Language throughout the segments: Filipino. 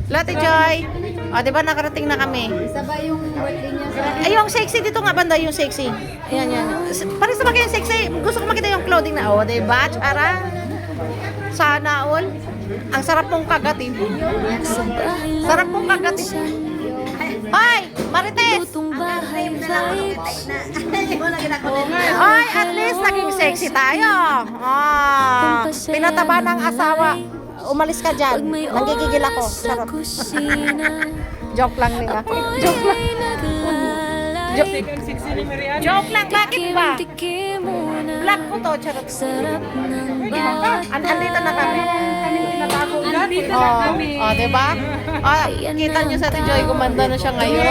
Lotte Joy. O, di ba nakarating na kami? Isa ba yung birthday niya sa... Ay, yung sexy dito nga banda, yung sexy. Ayan, yan. Para sa mga yung sexy, gusto ko makita yung clothing na. O, di ba? Tsara. Sana all. Ang sarap mong kagatin. Sarap mong kagatin. Hoy, Marites! Hoy, at least naging sexy tayo. Pinataba ng asawa. Umalis ka dyan. Nanggigigil ako. Sarap. Joke lang nila. Joke lang. Joke lang. Bakit ba? Black ko to. Charot. Andito na kami. Oh, diba? Oh, kita nyo sa Joy, gumanda na siya ngayon.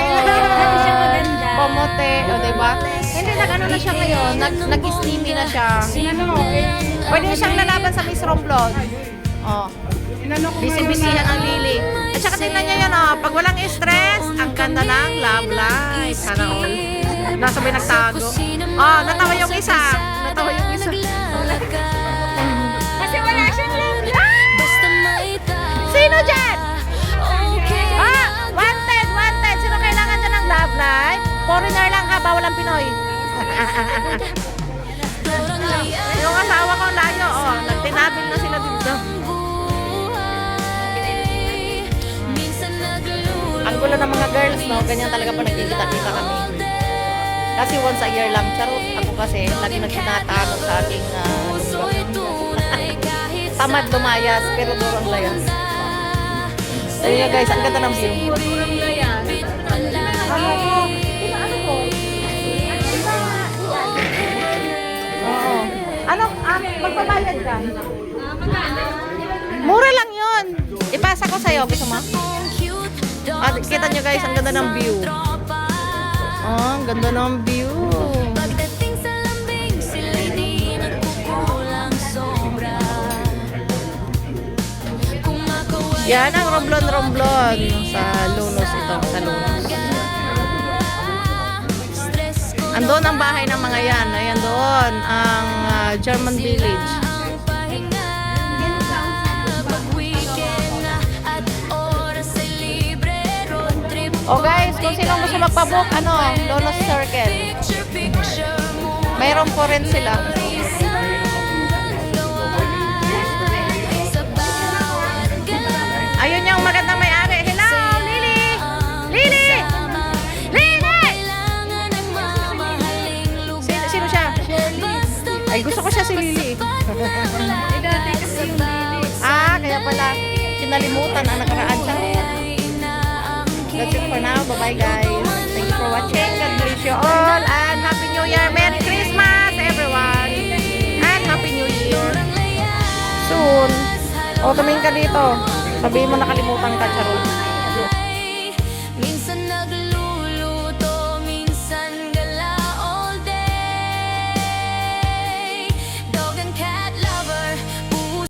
Pomote, oh, diba? Hindi, nag-ano na siya ngayon. Nag-steamy na siya. Pwede siyang lalaban sa Miss Romblon. Oh. Bisi-bisihan ang Lily. At saka tingnan niya yan, oh. Pag walang stress, ang ganda ng love life. Sana all. Nasabay nagtago. Oh, natawa yung isa. Natawa yung isa. Kasi wala siyang love life. Sino dyan? Wanted. Sino kailangan dyan ng love life? Foreigner lang ha, bawal ang Pinoy. Yung asawa ko layo, oh. Nagtinabil na sila dito. Ang gulo ng mga girls, no? Ganyan talaga pa nagkikita-kita kami. Kasi once a year lang. Charot. Ako kasi, lagi nagtinatanog sa aking tamad lumayas, pero durang layas. Ayun nga guys, ang ganda ng view. Durang na yan. Oo. Ano? Magbabayad ka? Mura lang yun. Ipasa ko sa'yo. Gusto mo? Kita nyo guys, ang ganda ng view. Ang ganda ng view. Yan ang romblon sa Lunos ito, sa Lunos. Andun ang bahay ng mga yan. Ayan doon, ang German Village. Oh guys, kung sinong gusto magpabook, Lunos Circle. Mayroon po rin sila. Ayun yung magandang may-ari. Hello, Lily! Lily! Lily! Sino siya? Ay, gusto ko siya si Lily. Kaya pala, kinalimutan ang nakaraan siya. That's it for now. Bye-bye guys. Thank you for watching. God bless you all. And Happy New Year. Merry Christmas, everyone. And Happy New Year. Soon. O, tumingin ka dito. Sabihin mo nakalimutan ka, Charot.